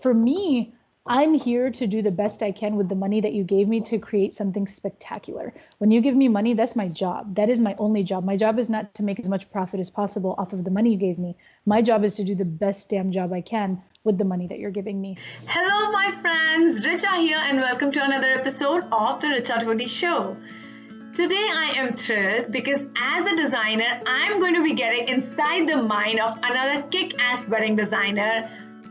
for me, I'm here to do the best I can with the money that you gave me to create something spectacular. When you give me money, that's my job. That is my only job. My job is not to make as much profit as possible off of the money you gave me. My job is to do the best damn job I can with the money that you're giving me. Hello, my friends. Richa here, and welcome to another episode of the Richa Dhody Show. Today, I am thrilled because as a designer, I'm going to be getting inside the mind of another kick-ass wedding designer,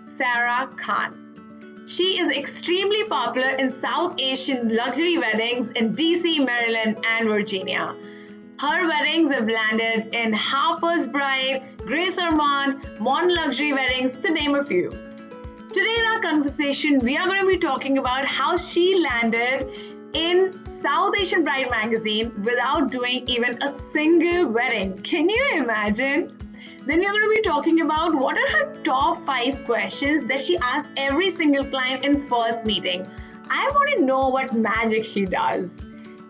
Sara Khan. She is extremely popular in South Asian luxury weddings in DC, Maryland, and Virginia. Her weddings have landed in Harper's Bride, Grace Ormond, Modern Luxury Weddings, to name a few. Today in our conversation, we are going to be talking about how she landed in South Asian Bride magazine without doing even a single wedding. Can you imagine? Then we're going to be talking about what are her top 5 questions that she asks every single client in first meeting. I want to know what magic she does.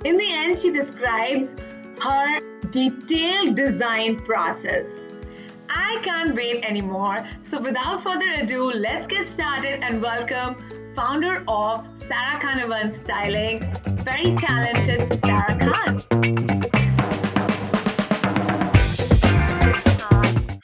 In the end, she describes her detailed design process. I can't wait anymore. So without further ado, let's get started and welcome founder of Sara Khan Styling, very talented Sara Khan.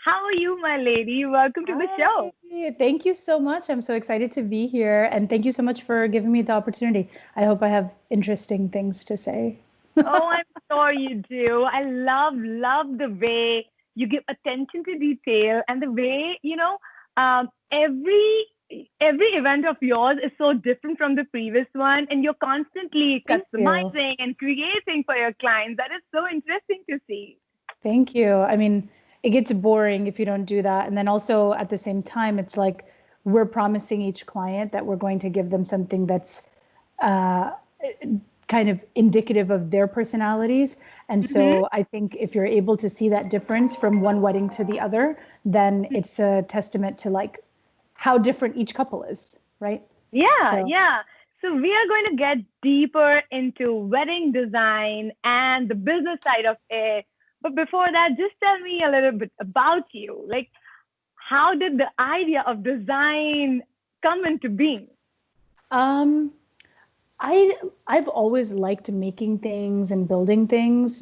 How are you, my lady? Welcome to the show. Thank you so much. I'm so excited to be here. And thank you so much for giving me the opportunity. I hope I have interesting things to say. Oh, I'm sure you do. I love the way you give attention to detail and the way, every event of yours is so different from the previous one. And you're constantly customizing and creating for your clients. That is so interesting to see. Thank you. I mean, it gets boring if you don't do that. And then also at the same time, it's like we're promising each client that we're going to give them something that's kind of indicative of their personalities. And so I think if you're able to see that difference from one wedding to the other, then it's a testament to like how different each couple is, right? Yeah. So we are going to get deeper into wedding design and the business side of it. But before that, just tell me a little bit about you. Like, how did the idea of design come into being? I've always liked making things and building things.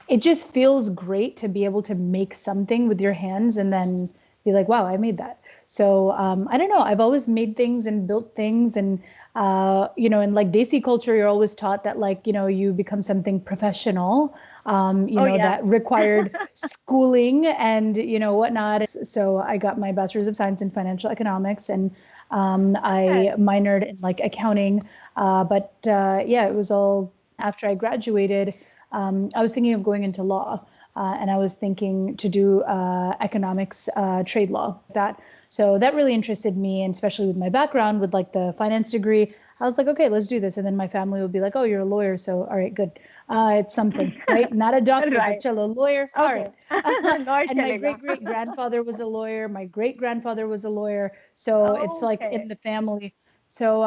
It just feels great to be able to make something with your hands and then be like, wow, I made that. So I don't know. I've always made things and built things, and in like Desi culture, you're always taught that like you become something professional. That required schooling and, whatnot. So I got my bachelor's of science in financial economics, and I minored in like accounting. But it was all after I graduated. I was thinking of going into law, and I was thinking to do economics, trade law, that. So that really interested me, and especially with my background with like the finance degree, I was like, okay, let's do this. And then my family would be like, oh, you're a lawyer. So, all right, good. It's something, right? Not a doctor, right. But a lawyer. Okay. All right. And my great-great-grandfather was a lawyer. My great-grandfather was a lawyer. So it's like in the family. So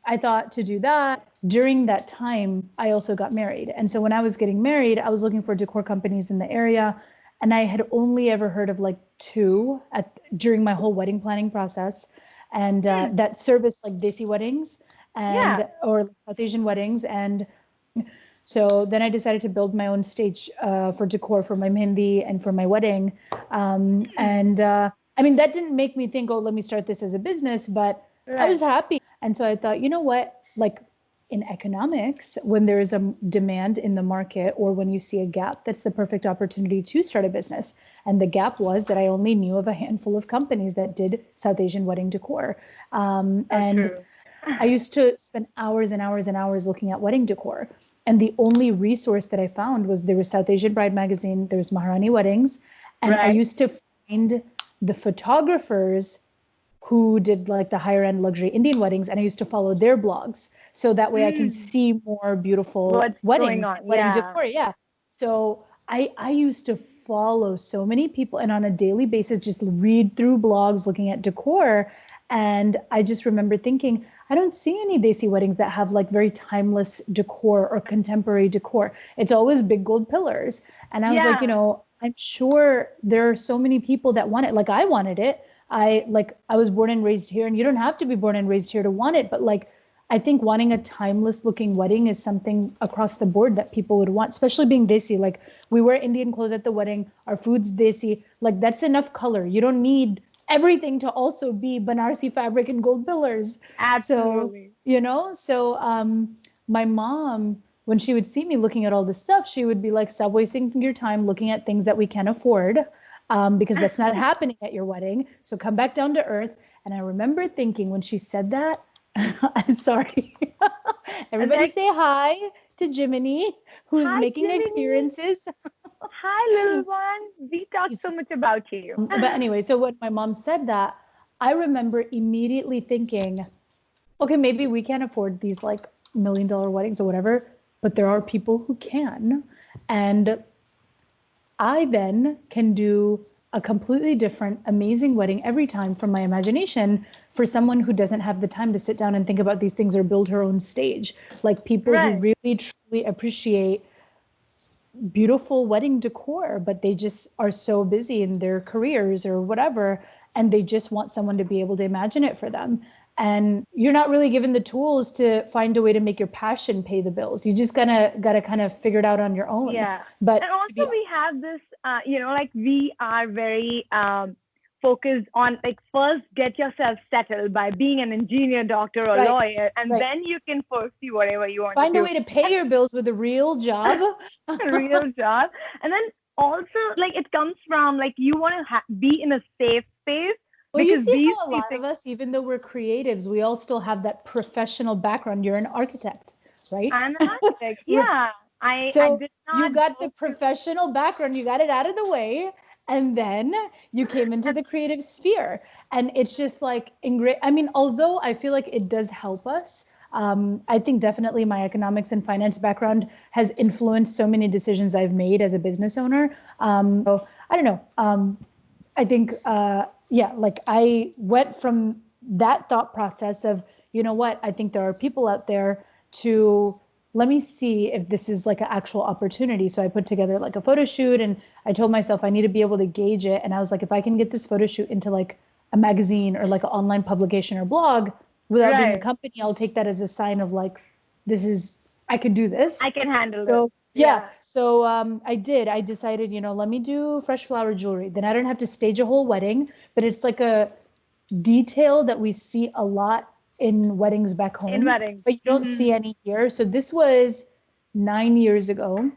I thought to do that. During that time, I also got married. And so when I was getting married, I was looking for decor companies in the area. And I had only ever heard of like 2 during my whole wedding planning process. And that service like Desi weddings or South Asian weddings. And so then I decided to build my own stage for decor for my mehndi and for my wedding. I mean, that didn't make me think, oh, let me start this as a business, but I was happy. And so I thought, you know what, like in economics, when there is a demand in the market or when you see a gap, that's the perfect opportunity to start a business. And the gap was that I only knew of a handful of companies that did South Asian wedding decor. I used to spend hours and hours and hours looking at wedding decor. And the only resource that I found was there was South Asian Bride magazine, there was Maharani Weddings. And I used to find the photographers who did like the higher end luxury Indian weddings. And I used to follow their blogs. So that way I can see more beautiful wedding decor. Yeah. So I used to follow so many people and on a daily basis, just read through blogs, looking at decor. And I just remember thinking, I don't see any Desi weddings that have like very timeless decor or contemporary decor. It's always big gold pillars. And I was like, I'm sure there are so many people that want it. Like I wanted it. I was born and raised here, and you don't have to be born and raised here to want it, but like, I think wanting a timeless looking wedding is something across the board that people would want, especially being desi. Like, we wear Indian clothes at the wedding, our food's desi, like that's enough color. You don't need everything to also be Banarsi fabric and gold pillars. Absolutely. So, my mom, when she would see me looking at all this stuff, she would be like, stop wasting your time looking at things that we can't afford, because that's not happening at your wedding. So come back down to earth. And I remember thinking when she said that, I'm sorry. Everybody say hi to Jiminy, who's making appearances. Hi, little one. We talked so much about you. But anyway, so when my mom said that, I remember immediately thinking, okay, maybe we can't afford these like $1 million weddings or whatever, but there are people who can. And I then can do a completely different, amazing wedding every time from my imagination for someone who doesn't have the time to sit down and think about these things or build her own stage. Like people who really, truly appreciate beautiful wedding decor, but they just are so busy in their careers or whatever, and they just want someone to be able to imagine it for them. And you're not really given the tools to find a way to make your passion pay the bills. You just gotta kind of figure it out on your own. Yeah. But and also we have this, like we are very focused on like first get yourself settled by being an engineer, doctor, or lawyer, and then you can pursue whatever you want find to do. a way to pay your bills with a real job. A real job. And then also like it comes from like you want to be in a safe space. Well, you see how a lot of us, even though we're creatives, we all still have that professional background. You're an architect, right? I'm an architect. Yeah. I did not. You got the professional background, you got it out of the way, and then you came into the creative sphere. And it's just like, I mean, although I feel like it does help us, I think definitely my economics and finance background has influenced so many decisions I've made as a business owner. So I don't know. I think, like I went from that thought process of, you know what, I think there are people out there to, let me see if this is like an actual opportunity. So I put together like a photo shoot, and I told myself I need to be able to gauge it. And I was like, if I can get this photo shoot into like a magazine or like an online publication or blog without being a company, I'll take that as a sign of like, I can do this. I can handle it. Yeah. So I decided, let me do fresh flower jewelry. Then I don't have to stage a whole wedding, but it's like a detail that we see a lot in weddings back home. In weddings. But you don't see any here. So this was 9 years ago.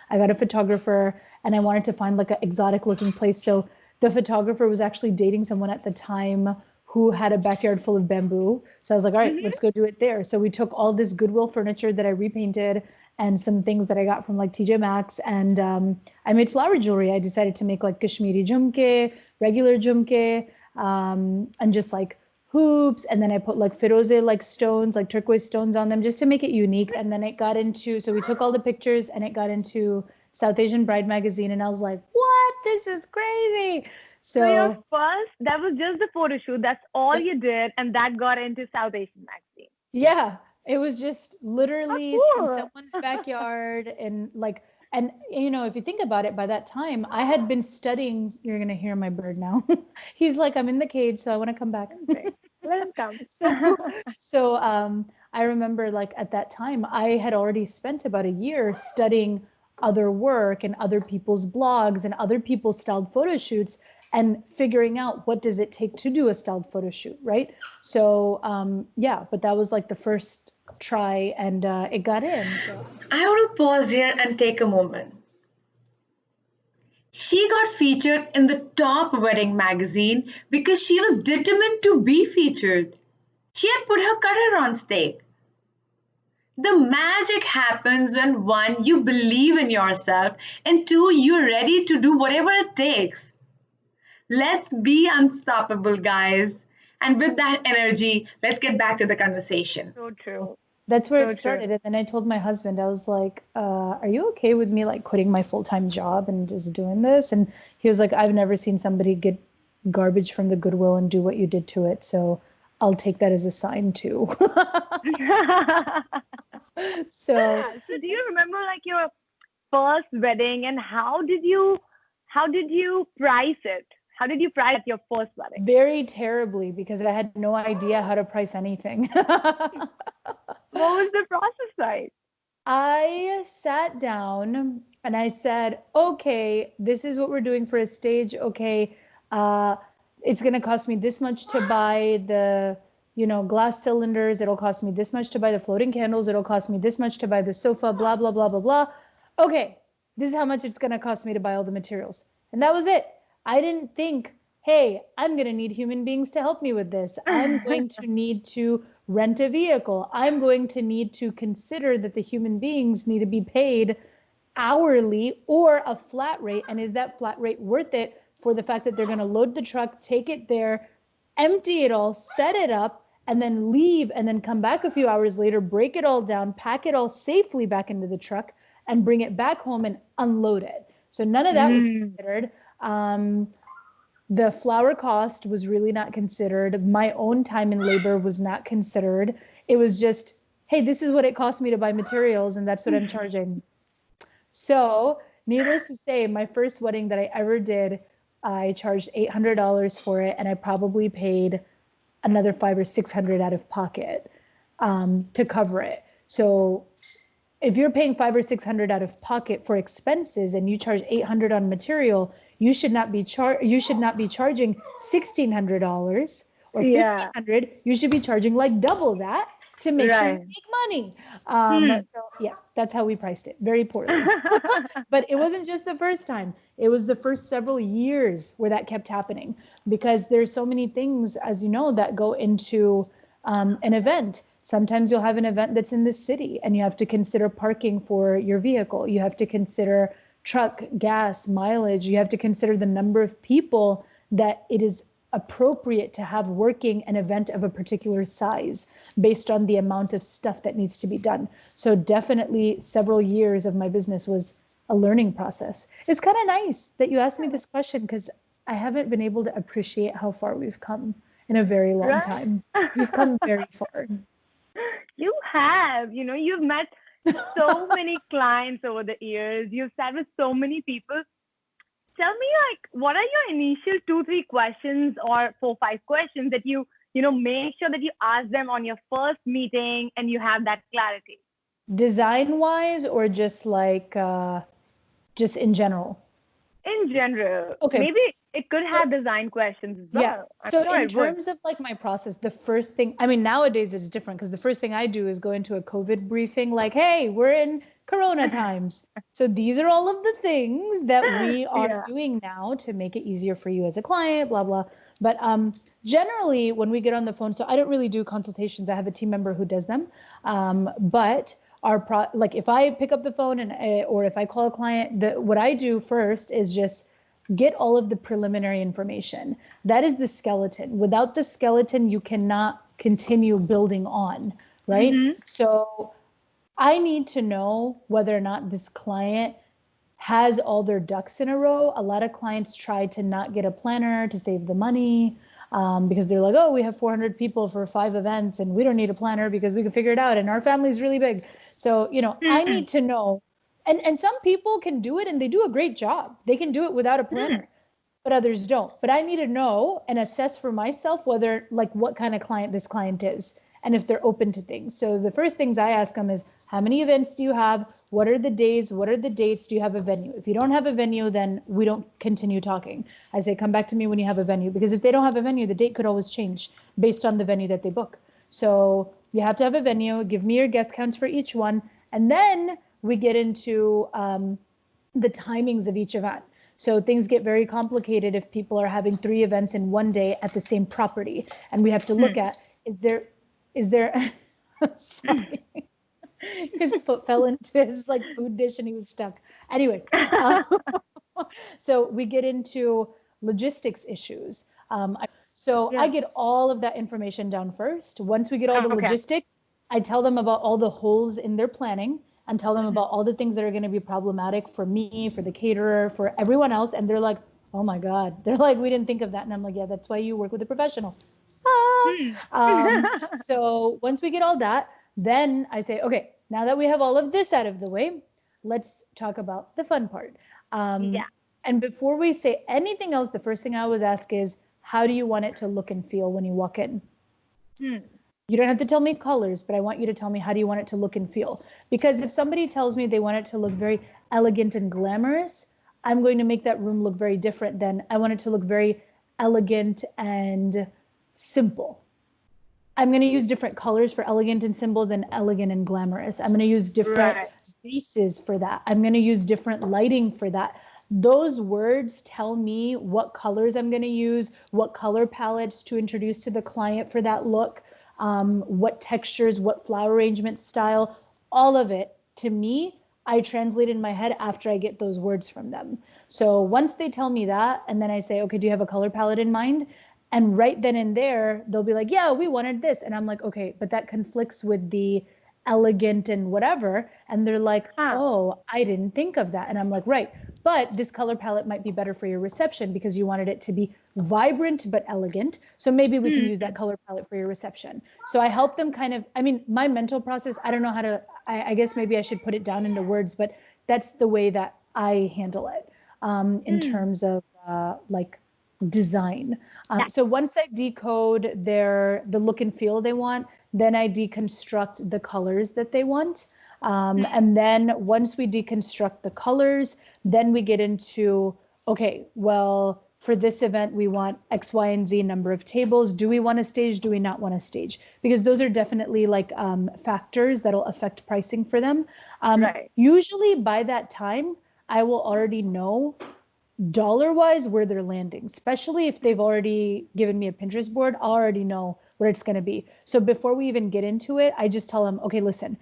I got a photographer and I wanted to find like an exotic looking place. So the photographer was actually dating someone at the time who had a backyard full of bamboo. So I was like, all right, let's go do it there. So we took all this Goodwill furniture that I repainted and some things that I got from like TJ Maxx, and I made flower jewelry. I decided to make like Kashmiri jhumke, regular jhumke, and just like hoops. And then I put like firoze like stones, like turquoise stones on them just to make it unique. And then it got into, so we took all the pictures and it got into South Asian Bride magazine. And I was like, what? This is crazy. So your first, that was just the photo shoot. That's all you did. And that got into South Asian magazine. Yeah. It was just literally in someone's backyard. And like, and if you think about it, by that time I had been studying. You're going to hear my bird now. He's like, I'm in the cage, so I want to come back. Let him come. So I remember like at that time, I had already spent about a year studying other work and other people's blogs and other people's styled photo shoots, and figuring out what does it take to do a styled photo shoot, right? So but that was like the first try, and it got in. So. I want to pause here and take a moment. She got featured in the top wedding magazine because she was determined to be featured. She had put her career on stake. The magic happens when 1, you believe in yourself, and 2, you're ready to do whatever it takes. Let's be unstoppable, guys. And with that energy, let's get back to the conversation. So true. That's where it started. And then I told my husband, I was like, are you okay with me like quitting my full-time job and just doing this? And he was like, I've never seen somebody get garbage from the Goodwill and do what you did to it. So I'll take that as a sign too. So do you remember like your first wedding, and how did you price it? How did you price your first wedding? Very terribly, because I had no idea how to price anything. What was the process like? I sat down and I said, okay, this is what we're doing for a stage. Okay, it's going to cost me this much to buy the, glass cylinders. It'll cost me this much to buy the floating candles. It'll cost me this much to buy the sofa, blah, blah, blah, blah, blah. Okay, this is how much it's going to cost me to buy all the materials. And that was it. I didn't think, hey, I'm going to need human beings to help me with this. I'm going to need to rent a vehicle. I'm going to need to consider that the human beings need to be paid hourly or a flat rate. And is that flat rate worth it for the fact that they're going to load the truck, take it there, empty it all, set it up, and then leave, and then come back a few hours later, break it all down, pack it all safely back into the truck, and bring it back home and unload it. So none of that was considered. The flower cost was really not considered. My own time and labor was not considered. It was just, hey, this is what it cost me to buy materials, and that's what I'm charging. So needless to say, my first wedding that I ever did, I charged $800 for it, and I probably paid another $500 or $600 out of pocket to cover it. So if you're paying $500 or $600 out of pocket for expenses and you charge $800 on material, you should not be charging $1,600 or $1,500. You should be charging like double that to make sure you make money. So yeah, that's how we priced it, very poorly. But it wasn't just the first time. It was the first several years where that kept happening, because there's so many things, as you know, that go into an event. Sometimes you'll have an event that's in the city and you have to consider parking for your vehicle. You have to consider truck, gas, mileage. You have to consider the number of people that it is appropriate to have working an event of a particular size based on the amount of stuff that needs to be done. So definitely several years of my business was a learning process. It's kind of nice that you asked me this question, because I haven't been able to appreciate how far we've come in a very long time. We've come very far. You have, you've met so many clients over the years. You've sat with so many people. Tell me, what are your initial 2-3 questions or 4-5 questions that you make sure that you ask them on your first meeting and you have that clarity? Design wise, or just just in general? In general. Okay. Maybe it could have design questions as well. Yeah. So in terms of my process, the first thing, nowadays it's different, because the first thing I do is go into a COVID briefing like, hey, we're in Corona times. So these are all of the things that we are doing now to make it easier for you as a client, blah, blah. But generally when we get on the phone, so I don't really do consultations. I have a team member who does them. But if I pick up the phone or if I call a client, what I do first is just get all of the preliminary information. That is the skeleton. Without the skeleton, you cannot continue building on, right? Mm-hmm. So I need to know whether or not this client has all their ducks in a row. A lot of clients try to not get a planner to save the money because they're like, oh, we have 400 people for 5 events and we don't need a planner because we can figure it out and our family's really big. So, I need to know. And some people can do it and they do a great job. They can do it without a planner, but others don't. But I need to know and assess for myself whether, what kind of client this client is and if they're open to things. So the first things I ask them is, how many events do you have? What are the days? What are the dates? Do you have a venue? If you don't have a venue, then we don't continue talking. I say, come back to me when you have a venue, because if they don't have a venue, the date could always change based on the venue that they book. So you have to have a venue. Give me your guest counts for each one. And then we get into the timings of each event. So things get very complicated if people are having 3 events in one day at the same property. And we have to look at, is there, sorry, his foot fell into his food dish and he was stuck. Anyway, so we get into logistics issues. I get all of that information down first. Once we get all the logistics, I tell them about all the holes in their planning and tell them about all the things that are going to be problematic for me, for the caterer, for everyone else. And they're like, oh my God. They're like, we didn't think of that. And I'm like, yeah, that's why you work with a professional. So once we get all that, then I say, okay, now that we have all of this out of the way, let's talk about the fun part. Yeah. And before we say anything else, the first thing I always ask is, how do you want it to look and feel when you walk in? You don't have to tell me colors, but I want you to tell me, how do you want it to look and feel? Because if somebody tells me they want it to look very elegant and glamorous, I'm going to make that room look very different than I want it to look very elegant and simple. I'm going to use different colors for elegant and simple than elegant and glamorous. I'm going to use different vases for that. I'm going to use different lighting for that. Those words tell me what colors I'm going to use, what color palettes to introduce to the client for that look, what textures, what flower arrangement style, all of it. To me, I translate in my head after I get those words from them. So once they tell me that, and then I say, okay, do you have a color palette in mind? And right then and there, they'll be like, yeah, we wanted this. And I'm like, okay, but that conflicts with the elegant and whatever. And they're like, oh, I didn't think of that. And I'm like, right. But this color palette might be better for your reception because you wanted it to be vibrant but elegant. So maybe we can use that color palette for your reception. So I help them kind of, I mean, my mental process, I don't know how to, I guess maybe I should put it down into words, but that's the way that I handle it in terms of like design. So once I decode the look and feel they want, then I deconstruct the colors that they want. And then once we deconstruct the colors, then we get into, okay, well, for this event, we want X, Y, and Z number of tables. Do we want a stage? Do we not want a stage? Because those are definitely like factors that'll affect pricing for them. Usually by that time, I will already know dollar-wise where they're landing, especially if they've already given me a Pinterest board. I already know what it's going to be. So before we even get into it, I just tell them, okay, listen,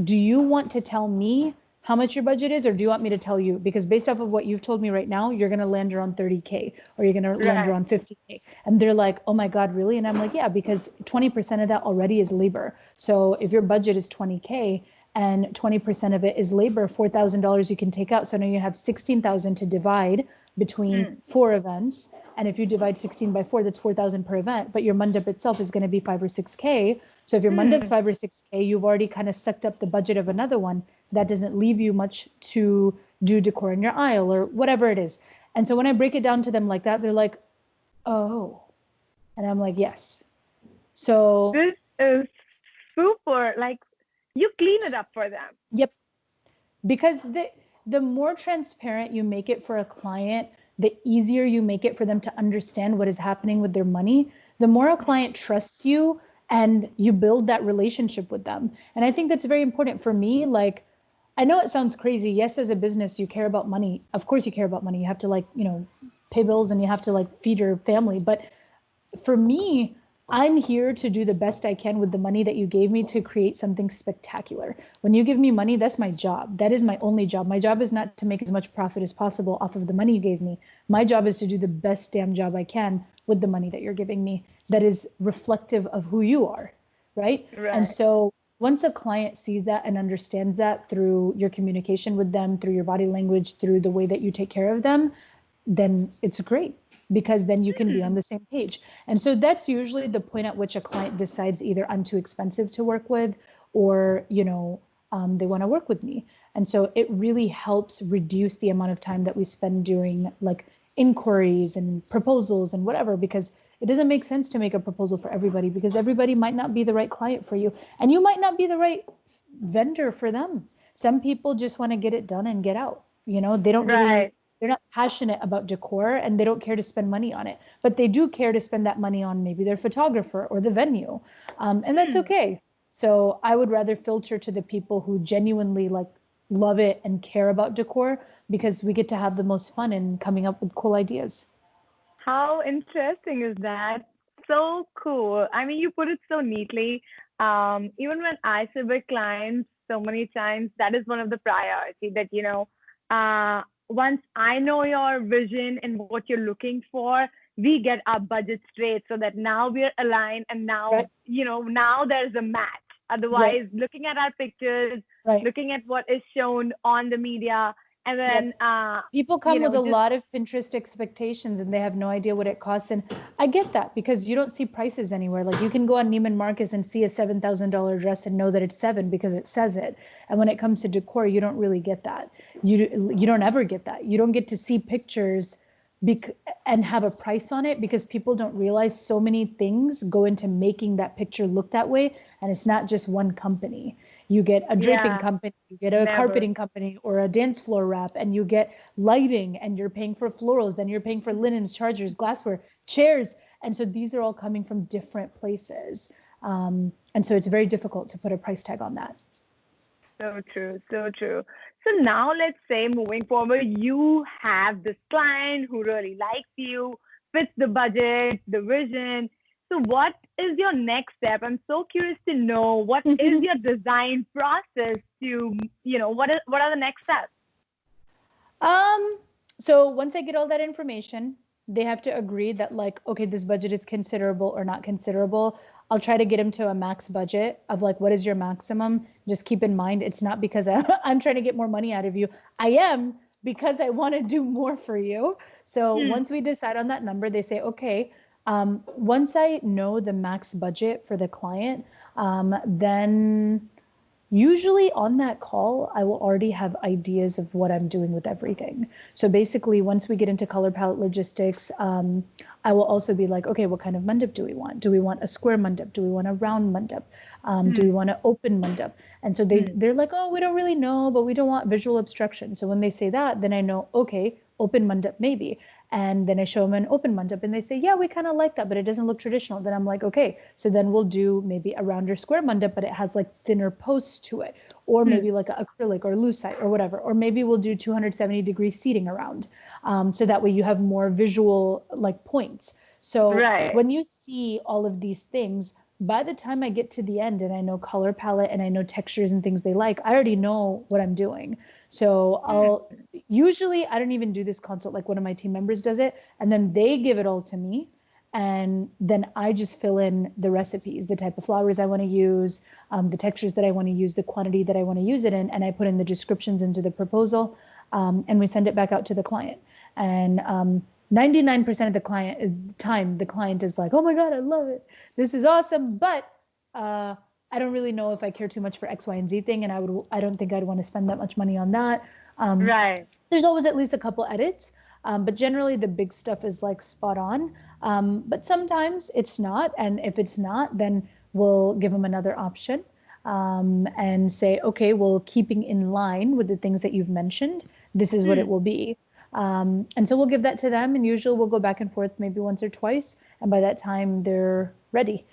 do you want to tell me how much your budget is, or do you want me to tell you? Because based off of what you've told me right now, you're going to land around 30K or you're going to land around 50K. And they're like, oh my God, really? And I'm like, yeah, because 20% of that already is labor. So if your budget is 20K and 20% of it is labor, $4,000 you can take out. So now you have 16,000 to divide between 4 events. And if you divide 16 by 4, that's 4,000 per event, but your mandap itself is going to be 5 or 6K. So if your mandap's 5 or 6K, you've already kind of sucked up the budget of another one. That doesn't leave you much to do decor in your aisle or whatever it is. And so when I break it down to them like that, they're like, oh, and I'm like, yes. So this is super, like you clean it up for them. Yep. Because the more transparent you make it for a client, the easier you make it for them to understand what is happening with their money, the more a client trusts you and you build that relationship with them. And I think that's very important for me. Like, I know it sounds crazy. Yes, as a business, you care about money. Of course you care about money. You have to like, pay bills and you have to like feed your family. But for me, I'm here to do the best I can with the money that you gave me to create something spectacular. When you give me money, that's my job. That is my only job. My job is not to make as much profit as possible off of the money you gave me. My job is to do the best damn job I can with the money that you're giving me that is reflective of who you are, right? And so once a client sees that and understands that through your communication with them, through your body language, through the way that you take care of them, then it's great. Because then you can be on the same page. And so that's usually the point at which a client decides either I'm too expensive to work with or, they want to work with me. And so it really helps reduce the amount of time that we spend doing like inquiries and proposals and whatever, because it doesn't make sense to make a proposal for everybody because everybody might not be the right client for you. And you might not be the right vendor for them. Some people just want to get it done and get out. They don't really... They're not passionate about decor and they don't care to spend money on it, but they do care to spend that money on maybe their photographer or the venue. And that's okay. So I would rather filter to the people who genuinely like love it and care about decor because we get to have the most fun in coming up with cool ideas. How interesting is that? So cool. I mean, you put it so neatly. Even when I sit with clients so many times, that is one of the priority that, once I know your vision and what you're looking for, we get our budget straight so that now we're aligned and now, now there's a match. Otherwise, looking at our pictures, looking at what is shown on the media And Yep. then, People come with a just lot of Pinterest expectations and they have no idea what it costs. And I get that because you don't see prices anywhere. Like you can go on Neiman Marcus and see a $7,000 dress and know that it's seven because it says it. And when it comes to decor, you don't really get that. You don't ever get that. You don't get to see pictures and have a price on it because people don't realize so many things go into making that picture look that way. And it's not just one company. You get a draping yeah, company, you get a never. carpeting company or a dance floor wrap, and you get lighting, and you're paying for florals, then you're paying for linens, chargers, glassware, chairs. And so these are all coming from different places. And so it's very difficult to put a price tag on that. So true, so true. So now let's say moving forward, you have this client who really likes you, fits the budget, the vision. So what is your next step? I'm so curious to know what is your design process to, what are the next steps? So once I get all that information, they have to agree that like, okay, this budget is considerable or not considerable. I'll try to get them to a max budget of like, what is your maximum? Just keep in mind, it's not because I'm trying to get more money out of you. I am because I want to do more for you. So once we decide on that number, they say, okay, once I know the max budget for the client, then usually on that call, I will already have ideas of what I'm doing with everything. So basically, once we get into color palette logistics, I will also be like, okay, what kind of mandap do we want? Do we want a square mandap? Do we want a round mandap? Do we want an open mandap? And so they're like, oh, we don't really know, but we don't want visual obstruction. So when they say that, then I know, okay, open mandap maybe. And then I show them an open mandap and they say, yeah, we kind of like that, but it doesn't look traditional. Then I'm like, okay, so then we'll do maybe a rounder square mandap, but it has like thinner posts to it, or maybe like an acrylic or lucite or whatever, or maybe we'll do 270-degree seating around. So that way you have more visual like points. So when you see all of these things, by the time I get to the end and I know color palette and I know textures and things they like, I already know what I'm doing. So I don't even do this consult, like one of my team members does it, and then they give it all to me. And then I just fill in the recipes, the type of flowers I want to use, the textures that I want to use, the quantity that I want to use it in, and I put in the descriptions into the proposal, and we send it back out to the client. And 99% of the client is like, oh my God, I love it. This is awesome. But I don't really know if I care too much for X, Y, and Z thing. And I don't think I'd want to spend that much money on that. There's always at least a couple edits. But generally the big stuff is like spot on. But sometimes it's not. And if it's not, then we'll give them another option and say, okay, well, keeping in line with the things that you've mentioned, this is what it will be. And so we'll give that to them, and usually we'll go back and forth maybe once or twice. And by that time they're ready.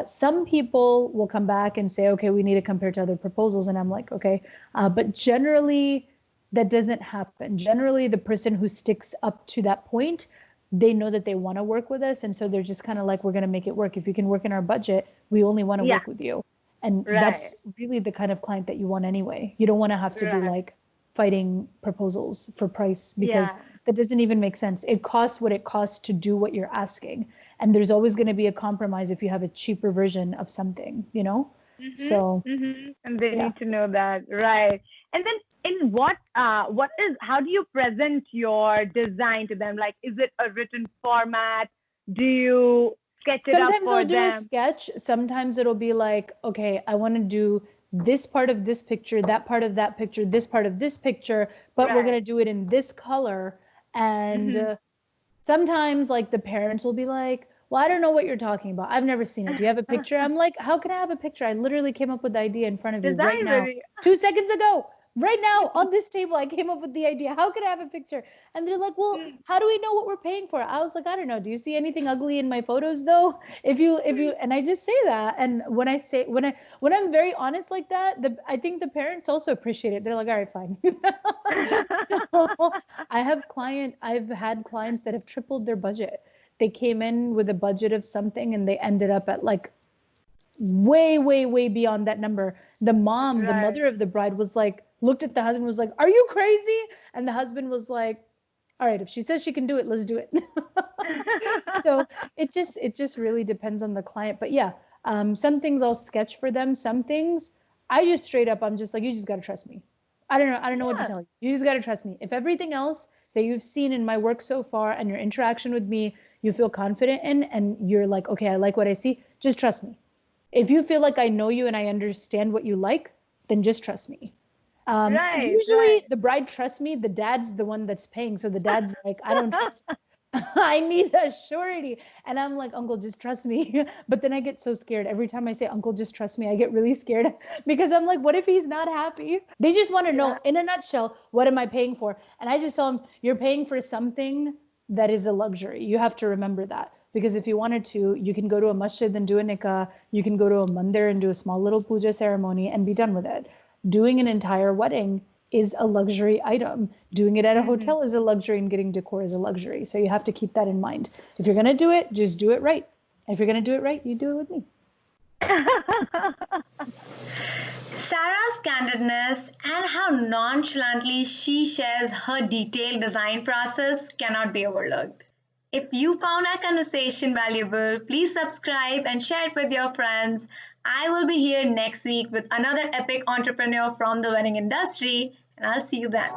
Some people will come back and say, okay, we need to compare to other proposals. And I'm like, okay, but generally that doesn't happen. Generally the person who sticks up to that point, they know that they want to work with us. And so they're just kind of like, we're going to make it work. If you can work in our budget, we only want to work with you. And that's really the kind of client that you want anyway. You don't want to have to be like fighting proposals for price, because that doesn't even make sense. It costs what it costs to do what you're asking. And there's always going to be a compromise if you have a cheaper version of something, you know? So, and they need to know that. Right. And then in how do you present your design to them? Like, is it a written format? Do you sketch it up for them? Sometimes I'll do a sketch. Sometimes it'll be like, okay, I want to do this part of this picture, that part of that picture, this part of this picture, but we're going to do it in this color. And sometimes like the parents will be like, well, I don't know what you're talking about. I've never seen it. Do you have a picture? I'm like, how can I have a picture? I literally came up with the idea in front of you right now. 2 seconds ago, right now on this table, I came up with the idea. How can I have a picture? And they're like, well, how do we know what we're paying for? I was like, I don't know. Do you see anything ugly in my photos though? If you, and I just say that. And when I'm very honest like that, I think the parents also appreciate it. They're like, all right, fine. So I've had clients that have tripled their budget. They came in with a budget of something and they ended up at like way, way, way beyond that number. The mother of the bride was like, looked at the husband, was like, are you crazy? And the husband was like, all right, if she says she can do it, let's do it. So it just really depends on the client. But yeah, some things I'll sketch for them. Some things I just straight up, I'm just like, you just got to trust me. I don't know what to Yeah. tell you. You just got to trust me. If everything else that you've seen in my work so far and your interaction with me, you feel confident in and you're like, okay, I like what I see, just trust me. If you feel like I know you and I understand what you like, then just trust me. Right, Usually the bride trusts me, the dad's the one that's paying. So the dad's like, I don't trust you. I need a surety. And I'm like, Uncle, just trust me. But then I get so scared. Every time I say, Uncle, just trust me, I get really scared because I'm like, what if he's not happy? They just want to Yeah. know, in a nutshell, what am I paying for? And I just tell them, you're paying for something that is a luxury. You have to remember that. Because if you wanted to, you can go to a masjid and do a nikah. You can go to a mandir and do a small little puja ceremony and be done with it. Doing an entire wedding is a luxury item. Doing it at a hotel is a luxury, and getting decor is a luxury. So you have to keep that in mind. If you're going to do it, just do it right. If you're going to do it right, you do it with me. Sarah's candidness and how nonchalantly she shares her detailed design process cannot be overlooked. If you found our conversation valuable, please subscribe and share it with your friends. I will be here next week with another epic entrepreneur from the wedding industry, and I'll see you then.